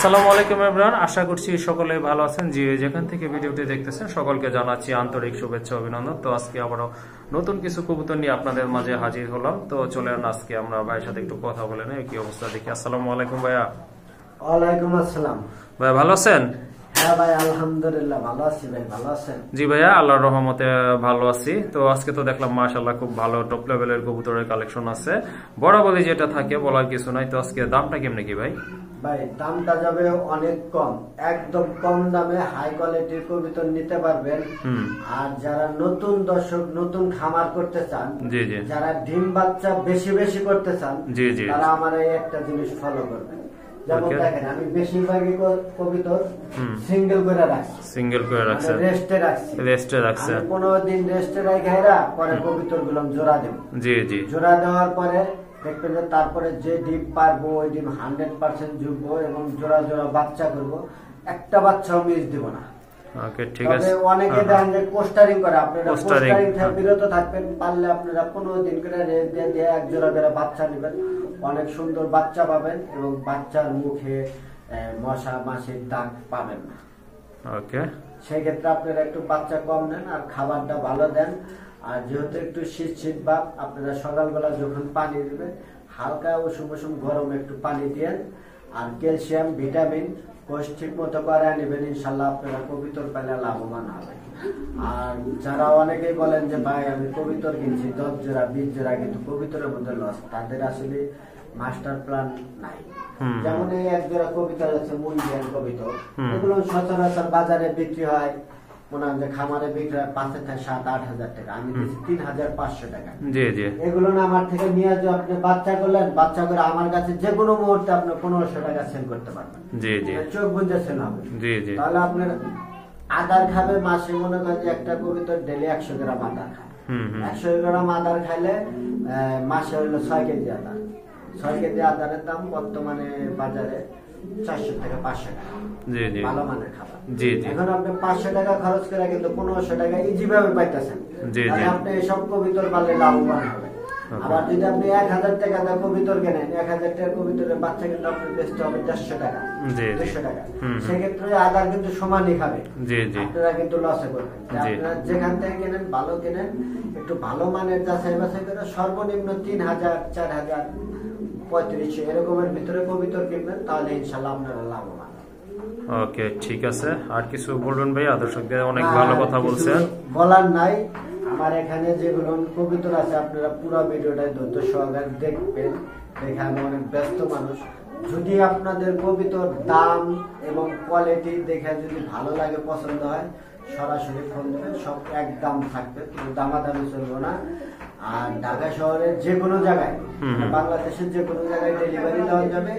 আসসালামু আলাইকুম এভরিওয়ান, আশা করছি সকলে ভালো আছেন। জি, যেখান থেকে ভিডিওটি দেখতেছেন সকলকে জানাচ্ছি আন্তরিক শুভেচ্ছা অভিনন্দন। তো আজকে আবারও নতুন কিছু কবুতর নিয়ে আপনাদের মাঝে হাজির হলাম। তো চলেন আজকে আমরা ভাইয়ের সাথে একটু কথা বলে নেই কি অবস্থা দেখি। আসসালামু আলাইকুম ভাইয়া। ওয়ালাইকুম আসসালাম। ভাই ভালো আছেন? হ্যাঁ ভাই, আলহামদুলিল্লাহ ভালো আছি। ভাই ভালো আছেন? জি ভাইয়া, আল্লাহর রহমতে ভালো আছি। তো আজকে তো দেখলাম মাশাআল্লাহ খুব ভালো টপ লেভেলের কবুতরের কালেকশন আছে। বরাবরই যেটা থাকে বলার কিছু নাই। তো আজকে দামটা কেমনে কি ভাই? ভাই দামটা যাবে অনেক কম, একদম কম দামে হাই কোয়ালিটির কবুতর নিতে পারবেন। আর যারা নতুন দর্শক, নতুন খামার করতে চান, জি জি, যারা ডিম বাচ্চা বেশি বেশি করতে চান, জি জি, তারা আমার এই একটা জিনিস ফলো করবেন। যেমন দেখেন, আমি বেশিরভাগই কবুতর সিঙ্গেল করে রাখছি। সিঙ্গেল করে রাখছেন? রেস্টে রাখছেন। 15 দিন রেস্টে রাখা পরে কবুতর গুলো জোড়া দেব। জি জি, জোড়া দেওয়ার পরে দেখবেন যে তারপরে যে ডিম পারবো ওই ডিম 100% জুড়বো এবং জোড়া জোড়া বাচ্চা করবো, একটা বাচ্চাও মিস দিব না। ওকে ঠিক আছে। অনেকে দেখেন যে পোস্টারিং করে, আপনারা পোস্টারিং থেকে বিরত থাকবেন। পারলে আপনারা 15 দিন করে রেস্ট দিয়ে এক জোড়া করে বাচ্চা নেবেন, অনেক সুন্দর বাচ্চা পাবেন এবং বাচ্চার মুখে মশা মাছির দাগ পাবেন না। ওকে, সেই ক্ষেত্রে আপনারা একটু বাচ্চা কম নেন আর খাবারটা ভালো দেন। আর যেহেতু একটু শীত শীত ভাব, আপনারা সকালবেলা যখন পানি দিবেন হালকা উষুম উষুম গরম একটু পানি দিয়েন। আর ক্যালসিয়াম ভিটামিন কোষ ঠিক মতো করে নেবেন, ইনশাল্লাহ আপনারা কবুতর পেলে লাভবান হবেন। আর যারা অনেকেই বলেন যে ভাই আমি কবুতর কিনছি 10 জোড়া 20 জোড়া, কিন্তু কবুতরের মধ্যে লস, তাদের আসলে মাস্টার প্ল্যান নাই। যেমন এই এক জোড়া কবুতর আছে মুন্ডিয়ান কবুতর, এগুলো সচরাচর বাজারে বিক্রি হয়, মনে হয় যে খামারে বিক্রি হয় 5 থেকে 7-8 হাজার টাকা, আমি দিচ্ছি 3500 টাকা। জি জি, এগুলো না আমার থেকে নিয়ে যে আপনি বাচ্চা করলেন, বাচ্চা করে আমার কাছে যে কোনো মুহূর্তে আপনি 1500 টাকা সেল করতে পারবেন। জি জি, চোখ বুঝে সেল হবে। জি জি, তাহলে আপনার আদার খাবে মাসে, মনে করেন যে একটা কবুতর ডেলি 100 গ্রাম আদার খায়। 100 গ্রাম আদার খাইলে মাসে হইলো 6 কেজি আদার। 6 কেজি আদারের দাম বর্তমানে বাজারে 400 থেকে 500 টাকা। জি জি, ভালো মানের খাবার। জি জি, এখন আপনি 500 টাকা খরচ করে কিন্তু 1500 টাকা ইজি ভাবে পাইতেছেন। জি জি, আপনি এসব কবুতর পাললে লাভবান হবেন। আবার যদি আপনি 1000 টাকা দিয়ে কবুতর কেনেন, 1000 টাকার কবুতরের বাচ্চা কিন্তু আপনি বেচতে হবে 150 টাকা, 200 টাকা। সেক্ষেত্রে আদার কিন্তু সমানই খাবে। জি জি, আপনারা কিন্তু লসে করবেন। আপনারা যেখান থেকে কেনেন ভালো কেনেন, একটু ভালো মানের যাচাই বাছাই করে সর্বনিম্ন 3000, 4000, 3500 এরকমের ভিতরে কবুতর কিনবেন, তাহলে ইনশাল্লাহ আপনারা লাভবান। ওকে ঠিক আছে। আর কিছু বলবেন ভাই? দর্শকদের অনেক ভালো কথা বলছেন, বলার নাই। আমার এখানে যেগুলো কবুতর আছে আপনারা পুরো ভিডিওটাই ধৈর্য সহকারে দেখবেন। দেখে আমি অনেক ব্যস্ত মানুষ, যদি আপনাদের কবুতর দাম এবং কোয়ালিটি দেখে যদি ভালো লাগে, পছন্দ হয়, সরাসরি ফোন দেবেন। সব একদম থাকবে, দামাদামি চলবে না। আর ঢাকা শহরের যে কোনো জায়গায়, বাংলাদেশের যে কোনো জায়গায় ডেলিভারি দেওয়া যাবে।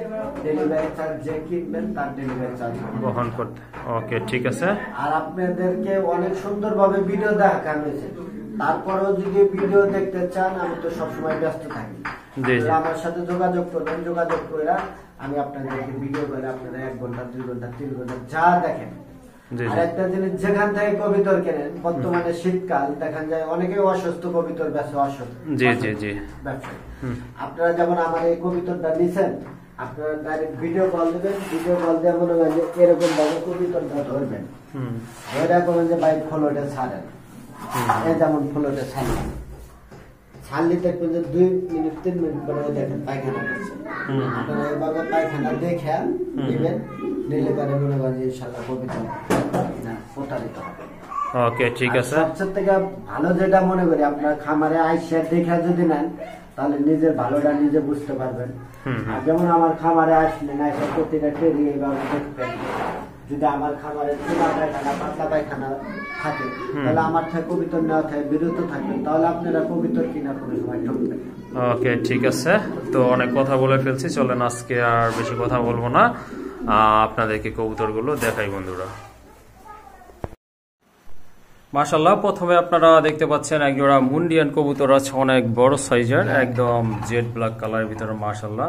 ডেলিভারি চার্জ যে কিনবেন তার ডেলিভারি চার্জ বহন করতে। ওকে ঠিক আছে। আর আপনাদেরকে অনেক সুন্দরভাবে ভিডিও দেখানো হয়েছে, তারপরেও যদি ভিডিও দেখতে চান, আমি তো সবসময় ব্যস্ত থাকি, আমার সাথে যোগাযোগ করবেন। যোগাযোগ করে আমি আপনাদেরকে ভিডিও করে আপনারা 1 ঘন্টা 2 ঘন্টা 3 ঘন্টা যা দেখেন। আর একটা জিনিস, যেখান থেকে কবুতর কেনেন, বর্তমানে শীতকাল দেখা যায় অনেকে অসুস্থ কবুতর বেচে, অসুস্থ ব্যবসায়ী। আপনারা যেমন আমার এই কবুতরটা নিছেন, আপনারা ডাইরেক্ট ভিডিও কল দেবেন। ভিডিও কল দিয়ে মনে হয় যে এরকম ভাবে কবুতরটা ধরবেন, ধরে করবেন যে ভাই ফ্লোটে ছাড়েন। এই যেমন ফ্লোটে ছাড়লেন, ছাড়লে দেখবেন যে 2 মিনিট 3 মিনিট পরে দেখেন পায়খানা করছে। আপনারা এভাবে পায়খানা দেখে নেবেন, নিলে পরে মনে করেন যে ইনশাল্লাহ কবুতর প্রতারিত হবে। ওকে ঠিক আছে। সবচেয়ে থেকে ভালো যেটা মনে করি, আপনার খামারে আইসা দেখে যদি নেন, তাহলে নিজের ভালোটা নিজে বুঝতে পারবেন। আর যেমন আমার খামারে আসলেন, আইসা প্রতিটা টেরি এইভাবে দেখবেন। যদি আমার খামারে চুনা পায়খানা, পাতলা পায়খানা থাকে, তাহলে আমার থেকে কবুতর নেওয়া থেকে বিরত থাকবেন, তাহলে আপনারা কবুতর কিনা কোনো সময় ঠকবেন। ওকে ঠিক আছে। তো অনেক কথা বলে ফেলছি, চলেন আজকে আর বেশি কথা বলবো না, আপনাদেরকে কবুতরগুলো দেখাই বন্ধুরা। মাশাআল্লাহ, প্রথমে আপনারা দেখতে পাচ্ছেন একজোড়া মুন্ডিয়ান কবুতর আছে, অনেক বড় সাইজের, একদম জেড ব্ল্যাক কালারের ভিতরে। মাশাআল্লাহ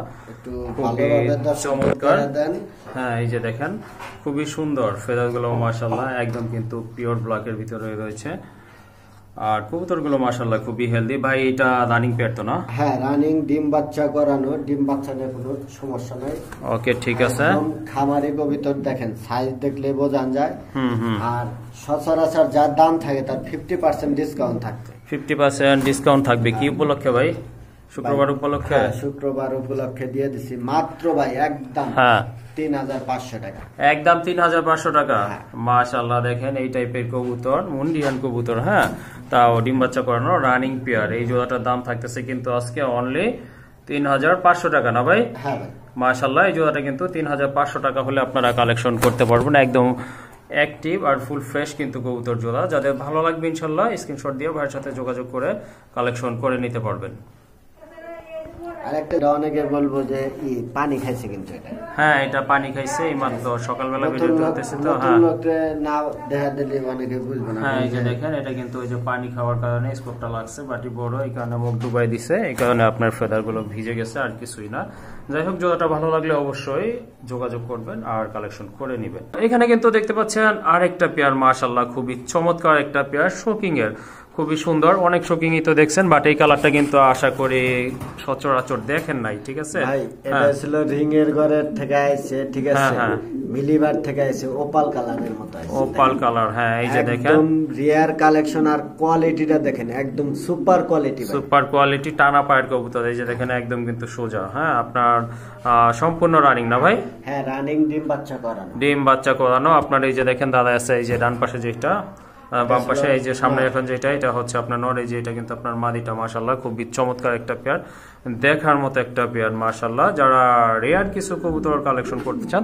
খুবই চমৎকার। হ্যাঁ এই যে দেখেন, খুবই সুন্দর ফেদারগুলো। মাশাআল্লাহ একদম কিন্তু পিওর ব্ল্যাকের ভিতরে রয়েছে। আর কবুতরগুলো মাশাআল্লাহ খুবই হেলদি। ভাই এটা রানিং পেয়ার তো না? হ্যাঁ রানিং, ডিম বাচ্চা করানো, ডিম বাচ্চা নিয়ে কোনো সমস্যা নাই। ওকে ঠিক আছে। খামারি কবুতর দেখেন সাইজ দেখলে বোঝা যায়। আর সচরাচর যার দাম থাকে তার 50% ডিসকাউন্ট থাকবে। 50% ডিসকাউন্ট থাকবে কি উপলক্ষে ভাই? শুক্রবার উপলক্ষে? শুক্রবার উপলক্ষে দিয়ে দিছি মাত্র ভাই একদম 3500 টাকা। একদম 3500 টাকা। মাশাআল্লাহ দেখেন এই টাইপের কবুতর, মুন্ডিয়ান কবুতর, হ্যাঁ তাও ডিম বাচ্চা করানো রানিং পেয়ার। এই জোড়াটার দাম থাকতেছে কিন্তু আজকে অনলি 3500 টাকা না ভাই? হ্যাঁ ভাই মাশাআল্লাহ এই জোড়াটা কিন্তু 3500 টাকা হলে আপনারা কালেকশন করতে পারবেন। একদম অ্যাক্টিভ আর ফুল ফ্রেশ কিন্তু কবুতর জোড়া। যাদের ভালো লাগবে ইনশাআল্লাহ স্ক্রিনশট দিয়ে ভাইয়ের সাথে যোগাযোগ করে কালেকশন করে নিতে পারবেন। আরেকটা অনেকে বলবো যে পানি খাইছে, কিন্তু এটা হ্যাঁ এটা পানি খাইছে এই মাত্র সকালবেলা ভিডিও করতেছে তো। হ্যাঁ না দেখা দিলে অনেকে বুঝবে না। হ্যাঁ এই যে দেখেন এটা কিন্তু ওই যে পানি খাওয়ার কারণে স্কোপটা লাগছে, বাটি বড় এই কারণে মুখ ডুবাই দিছে, এই কারণে আপনার ফেদার গুলো ভিজে গেছে আর কিছুই না। যাই হোক জোড়াটা ভালো লাগলে অবশ্যই যোগাযোগ করবেন আর কালেকশন করে নেবেন। এখানে কিন্তু দেখতে পাচ্ছেন আরেকটা পেয়ার মাশাআল্লাহ খুবই চমৎকার একটা পেয়ার, শোকিং এর খুবই সুন্দর। অনেক শোকিংই তো দেখছেন, বাট এই কালারটা কিন্তু আশা করি সচরাচর দেখেন নাই। ঠিক আছে ভাই এটা ছিল রিং এর ঘরের থেকে আইছে, ঠিক আছে মিলিবার থেকে আইছে, ওপাল কালারের মতো আইছে, ওপাল কালার। হ্যাঁ এই যে দেখেন একদম রিয়ার কালেকশন আর কোয়ালিটিটা দেখেন একদম সুপার কোয়ালিটি, সুপার কোয়ালিটি টানা পায়ের কবুতর। এই যে দেখেন একদম কিন্তু সোজা। হ্যাঁ আপনার সম্পূর্ণ রানিং না ভাই? হ্যাঁ রানিং, ডিম বাচ্চা করানো, ডিম বাচ্চা করানো। আপনার এই যে দেখেন দাদা আছে এই যে ডান পাশে যেটা, বাম পাশে এই যে সামনে এখন যেটা, এটা হচ্ছে আপনার নর। এই যে এটা কিন্তু আপনার মাদিটা মাশাআল্লাহ খুবই চমৎকার একটা পেয়ার, দেখার মতো একটা পেয়ার মাশাআল্লাহ। যারা রেয়ার কিছু কবুতর কালেকশন করতে চান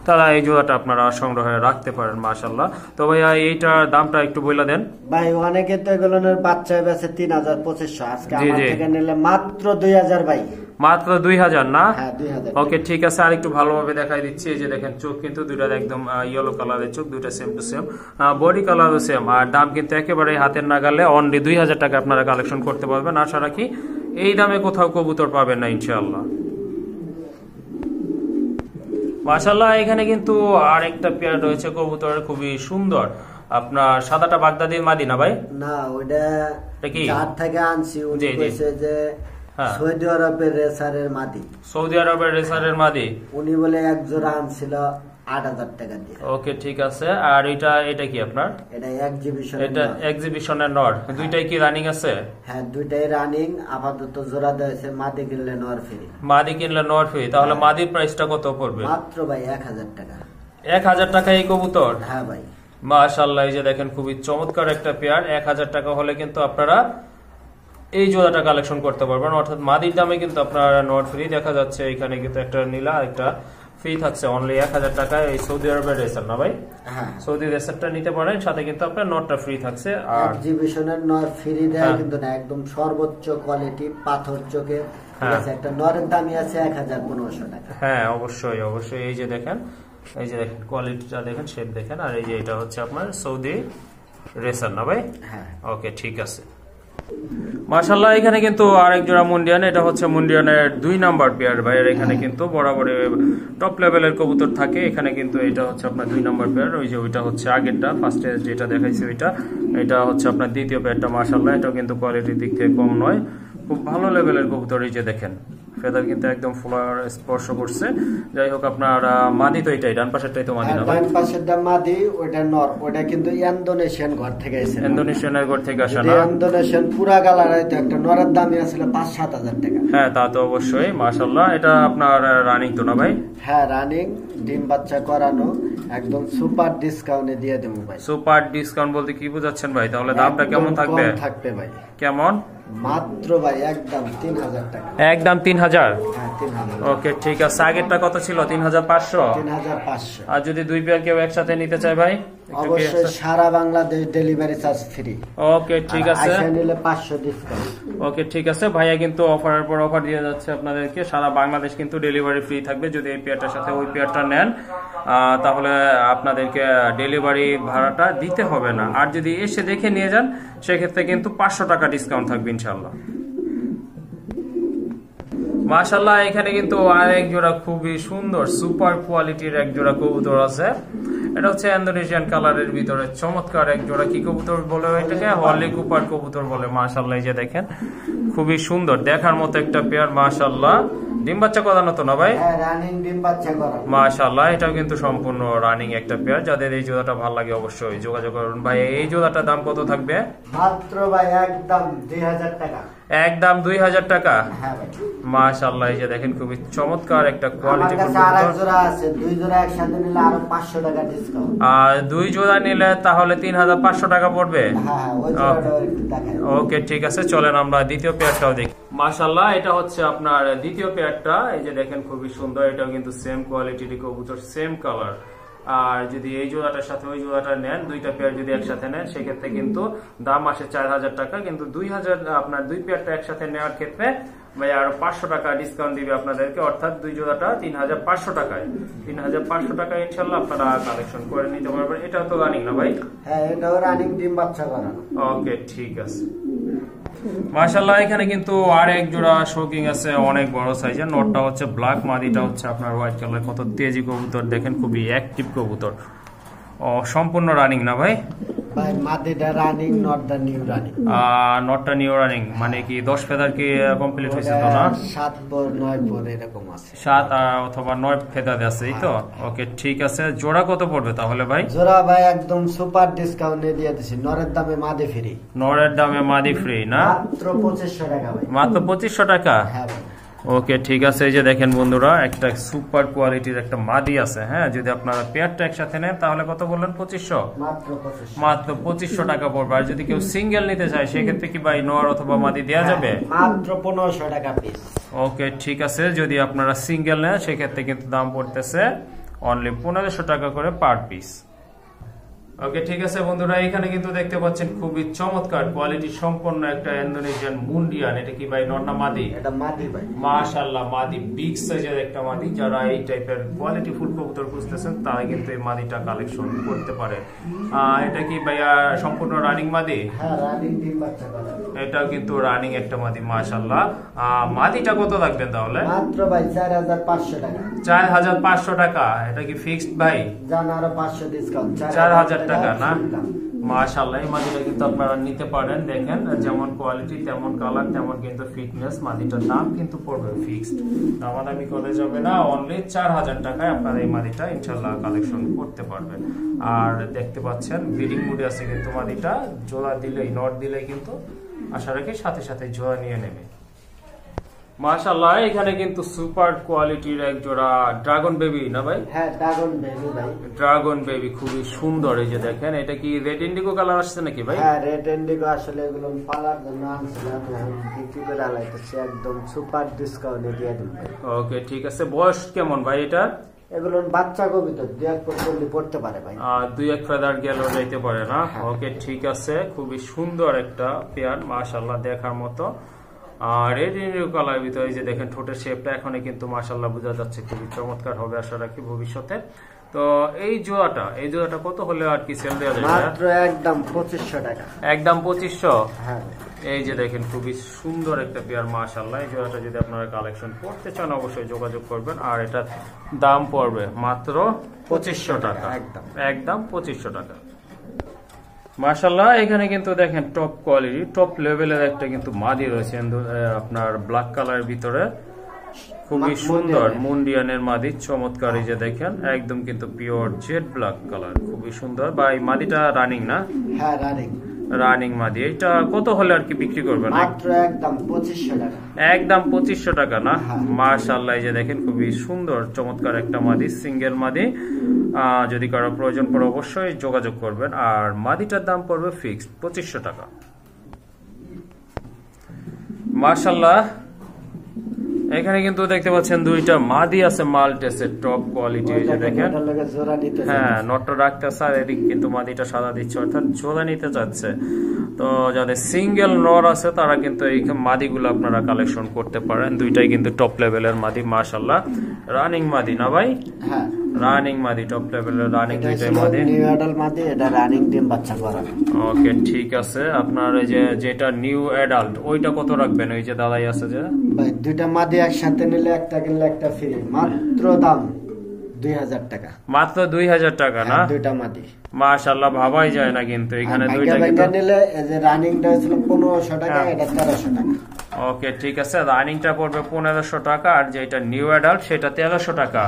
তারা এই জোড়াটা আপনারা সংগ্রহে রাখতে পারেন মাশাআল্লাহ। তো ভাইয়া এইটার দামটা একটু বলে দেন। ভাই অনেকে তো এগুলোর বাচ্চা বেচে 3500, আজকে আমার থেকে নিলে মাত্র 2000 ভাই, মাত্র 2000 না? হ্যাঁ 2000। ওকে ঠিক আছে, আর একটু ভালোভাবে দেখাই দিচ্ছি। এই যে দেখেন চোখ কিন্তু দুইটা একদম ইয়েলো কালারের চোখ, দুইটা সেম টু সেম, বডি কালারও সেম, আর দাম কিন্তু একেবারে হাতের নাগালে অনলি 2000 টাকা আপনারা কালেকশন করতে পারবেন। আশা রাখি এই দামে কোথাও কবুতর পাবেন না ইনশাআল্লাহ। মাশাআল্লাহ এখানে কিন্তু আরেকটা পেয়ার রয়েছে কবুতরের খুবই সুন্দর, আপনার সাদাটা বাগদাদির মাদি না ভাই? না ওইটা কি চার থেকে আনছি, উনি কইছে যে সৌদি আরবের রেসারের মাদি, সৌদি আরবের রেসারের মাদি। উনি বলে এক জোড়া আনছিল 8000 টাকা দিয়ে। ওকে ঠিক আছে। আর এটা কি আপনার? এটা এক্সিবিশন, এটা এক্সিবিশনের নর। দুইটাই কি রানিং আছে? হ্যাঁ দুইটাই রানিং, আপাতত জোড়া দেওয়া, মাদি কিনলে নর ফ্রি। মাদি কিনলে নর ফ্রি। তাহলে মাদির প্রাইসটা কত পড়বে? মাত্র ভাই 1000 টাকা। 1000 টাকা এই কবুতর? হ্যাঁ ভাই মাশাআল্লাহ এই যে দেখেন খুবই চমৎকার একটা পেয়ার। 1000 টাকা হলে কিন্তু আপনারা এই জোড়াটা কালেকশন করতে পারবেন, অর্থাৎ মাদির দামে কিন্তু আপনার নট ফ্রি দেখা যাচ্ছে। এখানে কিন্তু একটা নীলা একটা ফ্রি থাকছে অনলি 1000 টাকায়। এই সৌদি আরবের রেসার না ভাই? হ্যাঁ সৌদি রেসারটা নিতে পারেন, সাথে কিন্তু আপনার নটটা ফ্রি থাকছে। আর এক্সিবিশনের নট ফ্রি দেয় কিন্তু না, একদম সর্বোচ্চ কোয়ালিটি পাথর চোখে। ঠিক আছে, একটা নরের দামই আছে 1500 টাকা। হ্যাঁ অবশ্যই অবশ্যই। এই যে দেখেন কোয়ালিটিটা দেখেন, শেপ দেখেন। আর এই যে এটা হচ্ছে আপনার সৌদি রেসার না ভাই? হ্যাঁ ওকে ঠিক আছে। মাশাআল্লাহ এখানে কিন্তু আরেক জোড়া মুন্ডিয়ান, এটা হচ্ছে মুন্ডিয়ানের 2 নাম্বার পেয়ার ভাই। এখানে কিন্তু বরাবর টপ লেভেলের কবুতর থাকে। এখানে কিন্তু এটা হচ্ছে আপনার 2 নাম্বার পেয়ার। ওই যে ওইটা হচ্ছে আগেরটা, ফার্স্টে যেটা দেখাইছি ওইটা, এটা হচ্ছে আপনার দ্বিতীয় পেয়ারটা। মাশাআল্লাহ এটাও কিন্তু কোয়ালিটির দিক থেকে কম নয়, খুব ভালো লেভেলের কবুতর। এই যে দেখেন ফেদার কিন্তু একদম ফ্লোর স্পর্শ করছে। যাই হোক আপনার মাদি তো এটাই, ডান পাশেরটাই তো মাদি না ভাই? ডান পাশেরটা মাদি, ওটা নর। ওটা কিন্তু ইন্দোনেশিয়ান ঘর থেকে এসেছে, ইন্দোনেশিয়ানের ঘর থেকে আসা না? ইন্দোনেশিয়ান পুরা কালার। হয়তো একটা নরের দামই ছিল 5-7 হাজার টাকা। হ্যাঁ তা তো অবশ্যই। মাশাআল্লাহ এটা আপনার রানিং তো না ভাই? হ্যাঁ রানিং, ডিম বাচ্চা করানো, একদম সুপার ডিসকাউন্টে দিয়ে দেবো ভাই। সুপার ডিসকাউন্ট বলতে কি বোঝাচ্ছেন ভাই? তাহলে দামটা কেমন থাকবে? থাকবে ভাই কেমন? মাত্র ভাই একদম 3000 টাকা। একদম 3000? হ্যাঁ 3000। ওকে ঠিক আছে। আগেরটা কত ছিল? 3500? 3500। আর যদি 2 পেয়ার কেউ একসাথে নিতে চায় ভাই? অবশ্যই সারা বাংলাদেশ ডেলিভারি চার্জ ফ্রি। ওকে ঠিক আছে। আইসা নিলে 500 ডিসকাউন্ট। ওকে ঠিক আছে। ভাইয়া কিন্তু অফারের পর অফার দিয়ে যাচ্ছে আপনাদেরকে। সারা বাংলাদেশ কিন্তু ডেলিভারি ফ্রি থাকবে যদি এই পেয়ারটার সাথে ওই পেয়ারটা নেন, তাহলে আপনাদেরকে ডেলিভারি ভাড়াটা দিতে হবে না। আর যদি এসে দেখে নিয়ে যান সেক্ষেত্রে কিন্তু 500 টাকা ডিসকাউন্ট থাকবে ইনশাআল্লাহ। মাশাআল্লাহ এখানে কিন্তু আরেক জোড়া খুবই সুন্দর সুপার কোয়ালিটির এক জোড়া কবুতর আছে। এটা হচ্ছে ইন্দোনেশিয়ান কালারের ভিতরে চমৎকার এক জোড়া, কি কবুতর বলে এটাকে? হলি কুপার কবুতর বলে। মাশাআল্লাহ এই যে দেখেন খুবই সুন্দর দেখার মতো একটা পেয়ার। মাশাআল্লাহ ডিম বাচ্চা করানো তো না ভাই? হ্যাঁ, রানিং ডিম বাচ্চা করানো। মাশাআল্লাহ এটাও কিন্তু সম্পূর্ণ রানিং একটা পেয়ার। যাদের এই জোড়াটা ভালো লাগে অবশ্যই যোগাযোগ করুন। ভাই এই জোড়াটার দাম কত থাকবে? মাত্র ভাই একদম 2000 টাকা। একদম 2000 টাকা? হ্যাঁ ভাই। মাশাআল্লাহ এই যে দেখেন খুবই চমৎকার একটা কোয়ালিটি। আমার কাছে আরেক জোড়া আছে, দুই জোড়া একসাথে নিলে আরো 500 টাকা ডিসকাউন্ট। আর দুই জোড়া নিলে তাহলে 3500 টাকা পড়বে। হ্যাঁ, ওই জোড়াটাও একটু দেখাই। ওকে ঠিক আছে, চলেন আমরা দ্বিতীয় পেয়ারটাও দেখি। মাশাআল্লাহ এটা হচ্ছে আপনার দ্বিতীয় পেয়ারটা। এই যে দেখেন খুবই সুন্দর, এটাও কিন্তু সেম কোয়ালিটির কবুতর, সেম কালার। আর যদি এই জোড়াটার সাথে ওই জোড়াটা নেন, দুইটা পেয়ার যদি একসাথে নেন সেক্ষেত্রে কিন্তু দাম আসে 4000 টাকা। কিন্তু 2000 আপনার দুই পেয়ারটা একসাথে নেওয়ার ক্ষেত্রে ভাই আরো 500 টাকা ডিসকাউন্ট দিবে আপনাদেরকে, অর্থাৎ দুই জোড়াটা 3500 টাকায়। 3500 টাকায় ইনশাল্লাহ আপনারা কালেকশন করে নিতে পারবেন। এটাও তো রানিং না ভাই? হ্যাঁ, এটাও রানিং ডিম বাচ্চা করানো। ওকে ঠিক আছে। মাশাআল্লাহ এখানে কিন্তু আরেক জোড়া শোকিং আছে, অনেক বড় সাইজের। নটটা হচ্ছে ব্ল্যাক, মাদিটা হচ্ছে আপনার হোয়াইট কালার। কত তেজি কবুতর দেখেন, খুবই অ্যাক্টিভ কবুতর। সম্পূর্ণ রানিং না ভাই? ভাই মাদিটা রানিং, নটটা নিউ রানিং। নটটা নিউ রানিং মানে কি 10 ফেদার কি কমপ্লিট হয়েছে তো না? 7 পর 9 পর এরকম আছে। 7 অথবা 9 ফেদার আছে এই তো। ওকে ঠিক আছে, জোড়া কত পড়বে তাহলে ভাই? জোড়া ভাই একদম সুপার ডিসকাউন্টে দিয়ে দিছি, নরের দামে মাদি ফ্রি। নরের দামে মাদি ফ্রি না? মাত্র 2500 টাকা ভাই। মাত্র 2500 টাকা? হ্যাঁ ভাই। ওকে ঠিক আছে। এই যে দেখেন বন্ধুরা একটা সুপার কোয়ালিটির একটা মাদি আছে। হ্যাঁ, যদি আপনারা পেয়ারটা একসাথে নেন তাহলে কত বললেন? 2500? মাত্র 2500 টাকা পড়বে। আর যদি কেউ সিঙ্গেল নিতে চায় সেক্ষেত্রে কি ভাই নর অথবা মাদি দেওয়া যাবে? মাত্র 1500 টাকা পিস। ওকে ঠিক আছে, যদি আপনারা সিঙ্গেল নেন সেক্ষেত্রে কিন্তু দাম পড়তেছে অনলি 1500 টাকা করে পার পিস। ওকে ঠিক আছে বন্ধুরা, এখানে কিন্তু দেখতে পাচ্ছেন খুবই চমৎকার কোয়ালিটি সম্পন্ন একটা ইন্দোনেশিয়ান মুন্ডিয়ান। এটা কি ভাই নর না মাদি? এটা মাদি ভাই। মাশাআল্লাহ মাদি, বিগ সাইজের একটা মাদি। যারা এই টাইপের কোয়ালিটি ফুল কবুতর খুঁজতেছেন তারা কিন্তু এই মাদিটা কালেকশন করতে পারে। এটা কি ভাইয়া সম্পূর্ণ রানিং মাদি? হ্যাঁ, রানিং ডিম বাচ্চা করা। এটাও কিন্তু রানিং একটা মাদি। মাশাআল্লাহ মাদিটা কত রাখবেন তাহলে? মাত্র ভাই 4500 টাকা। 4500 টাকা। এটা কি ফিক্সড ভাই? জান আরো 500 ডিসকাউন্ট। 4000 টাকা না? মাশাআল্লাহ এই মাদিটা কিন্তু আপনারা নিতে পারেন। দেখেন যেমন কোয়ালিটি তেমন কালার তেমন কিন্তু ফিটনেস। মাদিটার দাম কিন্তু পড়বে ফিক্সড, দামাদামি করে যাবে না। অনলি 4000 টাকায় আপনারা এই মাদিটা ইনশাআল্লাহ কালেকশন করতে পারবেন। আর দেখতে পাচ্ছেন ব্রিডিং মুডে আছে কিন্তু মাদিটা। জোড়া দিলেই নট দিলেই কিন্তু আশা রাখি সাথে সাথে জোড়া নিয়ে নেবে। মাশাআল্লাহ এখানে কিন্তু সুপার কোয়ালিটির এক জোড়া ড্রাগন বেবি না ভাই? হ্যাঁ, ড্রাগন বেবি ভাই। ড্রাগন বেবি খুবই সুন্দর। এই যে দেখেন এটা কি রেড ইন্ডিগো কালার আসছে নাকি ভাই? হ্যাঁ, রেড ইন্ডিগো। আসলে এগুলো পালার জন্য আনছিলাম, বিক্রি করে আলাইতেছি একদম সুপার ডিসকাউন্টে দিয়ে দিন ভাই। ওকে ঠিক আছে। বয়স কেমন ভাই এটা? এগুলো বাচ্চা কবিতর 2-1 পর্যন্ত পড়তে পারে ভাই। 2-1 ফেদার গেল যাইতে পারে না? ওকে ঠিক আছে, খুবই সুন্দর একটা পেয়ার মাশাআল্লাহ দেখার মতো। আর রেড ইন্ডিগো কালার ভিতরে যে দেখেন ঠোঁটের শেপটা এখনই কিন্তু মাশাআল্লাহ বোঝা যাচ্ছে, খুবই চমৎকার হবে আশা রাখি ভবিষ্যতে। তো এই জোড়াটা কত হলে আর কি সেল দেওয়া যাবে? মাত্র একদম 2500 টাকা। একদম 2500? হ্যাঁ। এই যে দেখেন খুবই সুন্দর একটা পেয়ার মাশাআল্লাহ। এই জোড়াটা যদি আপনারা কালেকশন করতে চান অবশ্যই যোগাযোগ করবেন। আর এটার দাম পড়বে মাত্র 2500 টাকা। একদম 2500 টাকা। মাশাআল্লাহ এখানে কিন্তু দেখেন টপ কোয়ালিটি টপ লেভেলের একটা কিন্তু মাদি রয়েছে আপনার ব্ল্যাক কালারের ভিতরে। খুবই সুন্দর মুন্ডিয়ানের মাদি, চমৎকার। এই যে দেখেন একদম কিন্তু পিওর জেড ব্ল্যাক কালার, খুবই সুন্দর। ভাই মাদিটা রানিং না? হ্যাঁ, রানিং। রানিং মাদি। এটা কত হলে আর কি বিক্রি করবেন? মাত্র একদম 2500 টাকা। একদম 2500 টাকা না? মাশাআল্লাহ এই যে দেখেন খুবই সুন্দর চমৎকার একটা মাদি, সিঙ্গেল মাদি। যদি কারো প্রয়োজন পড়ে অবশ্যই যোগাযোগ করবেন। আর মাদিটার দাম পড়বে ফিক্সড 2500 টাকা। মাশাআল্লাহ এখানে কিন্তু দেখতে পাচ্ছেন দুইটা মাদি আছে মাল্টেসের টপ কোয়ালিটি। এই যে দেখেন হ্যাঁ নটটা রাখতে স্যার এদিক কিন্তু মাদিটা সাদা দিচ্ছে, অর্থাৎ জোড়া নিতে চাচ্ছে। তো যাদের সিঙ্গেল নর আছে তারা কিন্তু এই মাদিগুলো আপনারা কালেকশন করতে পারেন। দুইটাই কিন্তু টপ লেভেলের মাদি মাশাআল্লাহ। রানিং মাদি না ভাই? হ্যাঁ, রানিং মাদি, টপ লেভেলের রানিং দুইটাই মাদি, নিউ অ্যাডাল্ট মাদি, এটা রানিং ডিম বাচ্চা করানো। ওকে ঠিক আছে। আপনার এই যে যেটা নিউ অ্যাডাল্ট ওইটা কত রাখবেন? ওই যে দাদাই আছে যে ভাই, দুইটা মাদি একসাথে নিলে একটা কিনলে একটা ফ্রি, মাত্র দাম 2000 টাকা। মাত্র 2000 টাকা না? দুইটা মাদি মাশাআল্লাহ, ভাবাই যায় না কিন্তু এখানে দুইটা কিন্তু নিলে এই যে রানিংটা ছিল 1500 টাকা, এটা 1300 টাকা। ওকে ঠিক আছে, রানিংটা পড়বে 1500 টাকা আর যেটা নিউ অ্যাডাল্ট সেটা 1300 টাকা।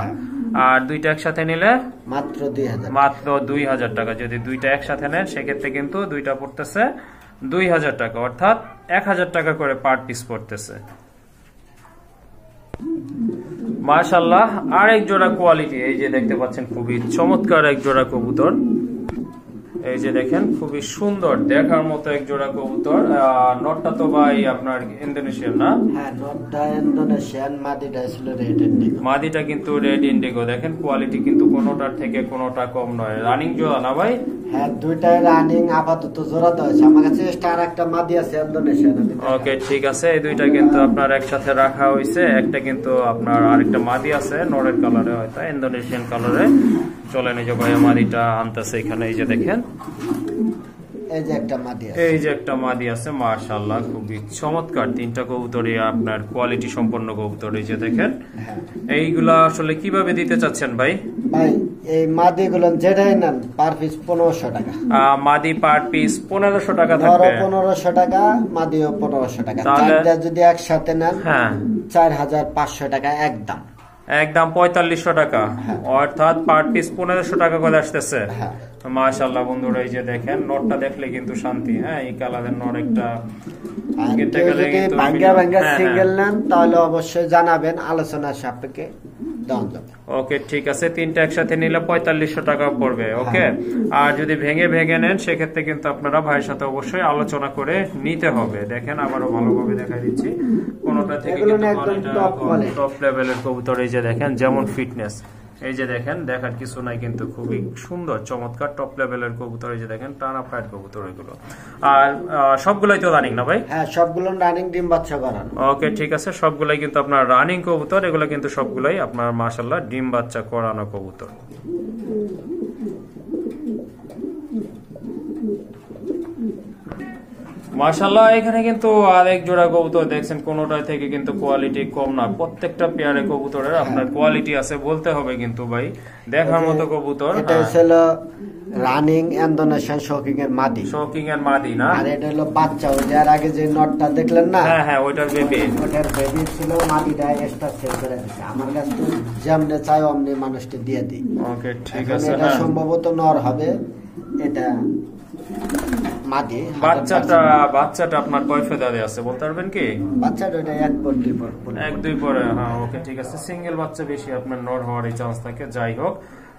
আর দুইটা একসাথে নিলে মাত্র 2000, মাত্র 2000 টাকা। যদি দুইটা একসাথে নেন সেক্ষেত্রে কিন্তু দুইটা পড়তেছে 2000 টাকা, অর্থাৎ 1000 টাকা করে পার পিস পড়তেছে। মাশাআল্লাহ, আরেক জোড়া কোয়ালিটি এই যে দেখতে পাচ্ছেন, খুবই চমৎকার এক জোড়া কবুতর। এই যে দেখেন, খুবই সুন্দর দেখার মতো এক জোড়া কবুতর। নটটা তো ভাই আপনার ইন্দোনেশিয়ান না? হ্যাঁ, নটটা ইন্দোনেশিয়ান, মাদিটা ছিল রেড ইন্ডিগো। মাদিটা কিন্তু রেড ইন্ডিগো। দেখেন কোয়ালিটি কিন্তু কোনোটার থেকে কোনোটা কম নয়। রানিং জোড়া না ভাই? হ্যাঁ, দুইটাই রানিং, আপাতত জোড়া তো আছে। আমার কাছে এক্সট্রা আরেকটা মাদি আছে ইন্দোনেশিয়ান। ওকে ঠিক আছে, এই দুইটা কিন্তু আপনার একসাথে রাখা হয়েছে। একটা কিন্তু আপনার আরেকটা মাদি আছে নরের কালারে, হয়তো ইন্দোনেশিয়ান কালারে। চলেন এই যে ভাই মাদিটা আনতেছে এখানে। এই যে দেখেন, এই যে একটা মাদি আছে, এই যে একটা মাদি আছে। মাশাআল্লাহ, খুবই চমৎকার তিনটা কবুতরই আপনার কোয়ালিটি সম্পন্ন কবুতর। এই যে দেখেন, এইগুলা আসলে কিভাবে দিতে চাচ্ছেন ভাই? ভাই এই মাদিগুলো যেটাই নেন পার পিস 1500 টাকা। মাদি পার পিস 1500 টাকা থাকবে। 1500 টাকা মাদিও 1500 টাকা। চারটা যদি একসাথে নেন, হ্যাঁ, 4500 টাকা একদম। একদম 4500 টাকা, অর্থাৎ পার পিস 1500 টাকা করে আসতেছে। মাশাআল্লাহ বন্ধুরা, এই যে দেখেন, নটটা দেখলে কিন্তু শান্তি। হ্যাঁ, এই কালারের নট একটা সিঙ্গেল নেন তাহলে অবশ্যই জানাবেন, আলোচনার সাপেক্ষে দাম যাবে। ওকে ঠিক আছে, তিনটা একসাথে নিলে 4500 টাকা পড়বে। ওকে, আর যদি ভেঙে ভেঙে নেন সেক্ষেত্রে কিন্তু আপনারা ভাইয়ের সাথে অবশ্যই আলোচনা করে নিতে হবে। দেখেন, আবারও ভালোভাবে দেখাই দিচ্ছি, কোনোটা থেকে টপ লেভেলের কবুতর। এই যে দেখেন, যেমন ফিটনেস, এই যে দেখেন, দেখার কিছু নাই কিন্তু খুবই সুন্দর চমৎকার টপ লেভেলের কবুতর। এই যে দেখেন, টানা ফায়ার কবুতর এগুলো। আর সবগুলাই তো রানিং না ভাই? হ্যাঁ, সবগুলো রানিং, ডিম বাচ্চা করানো। ওকে ঠিক আছে, সবগুলাই কিন্তু আপনার রানিং কবুতর। এগুলো কিন্তু সবগুলাই আপনার মাশাআল্লাহ ডিম বাচ্চা করানো কবুতর। মাশাআল্লাহ, এখানে কিন্তু আরেক জোড়া কবুতর দেখছেন, কোনোটাই থেকে কিন্তু কোয়ালিটি কম না। প্রত্যেকটা পেয়ারে কবুতরের আপনার কোয়ালিটি আছে বলতে হবে কিন্তু ভাই, দেখার মতো কবুতর। এটা ছিল রানিং ইন্দোনেশিয়ান শোকিং এর মাদি। শোকিং এর মাদি না? আর এটা হলো বাচ্চা। ওই যে আগে যে নটটা দেখলেন না? হ্যাঁ হ্যাঁ, ওইটার বেবি। ওটার বেবি ছিল, মাদিটা এক্সট্রা সেল করে দিয়েছে। আমার কাছে তো যেমনে চাই অমনি মানুষকে দিয়ে দিই। ওকে ঠিক আছে, এটা সম্ভবত নর হবে। এটা মাদি। বাচ্চাটা আপনার কয় ফেদারে আছে বলতে পারবেন কি? বাচ্চাটা এটা 1-2 পরে। হ্যাঁ ওকে ঠিক আছে, সিঙ্গেল বাচ্চা বেশি আপনার নর হওয়ার চান্স থাকে। যাই হোক,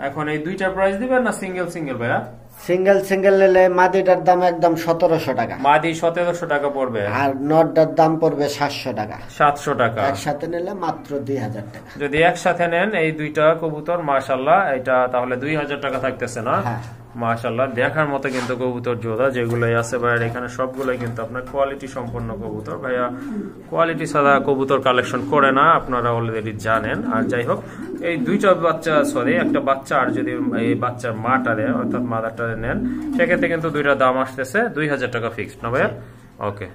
এখন এই দুইটা প্রাইস দিবেন না সিঙ্গেল সিঙ্গেল ভাইয়া? সিঙ্গেল নিলে মাদিটার দাম একদম 1700 টাকা। মাদি 1700 টাকা পড়বে, আর নটটার দাম পড়বে 700 টাকা। 700 টাকা একসাথে নিলে মাত্র 2000 টাকা। যদি একসাথে নেন এই দুইটা কবুতর, মাশাআল্লাহ, এটা তাহলে 2000 টাকা থাকতেছে না? মাশাআল্লাহ, দেখার মতো কিন্তু কবুতর জোড়া যেগুলোই আছে ভাইয়া, এখানে সবগুলোই কিন্তু আপনার কোয়ালিটি সম্পন্ন কবুতর। ভাইয়া কোয়ালিটি ছাড়া কবুতর কালেকশন করে না, আপনারা অলরেডি জানেন। আর যাই হোক, এই দুইটা বাচ্চা, সরি একটা বাচ্চা, আর যদি এই বাচ্চার মাটারে অর্থাৎ মাদারটারে নেন সেক্ষেত্রে কিন্তু দুইটা দাম আসতেছে 2000 টাকা ফিক্সড না ভাইয়া? ওকে।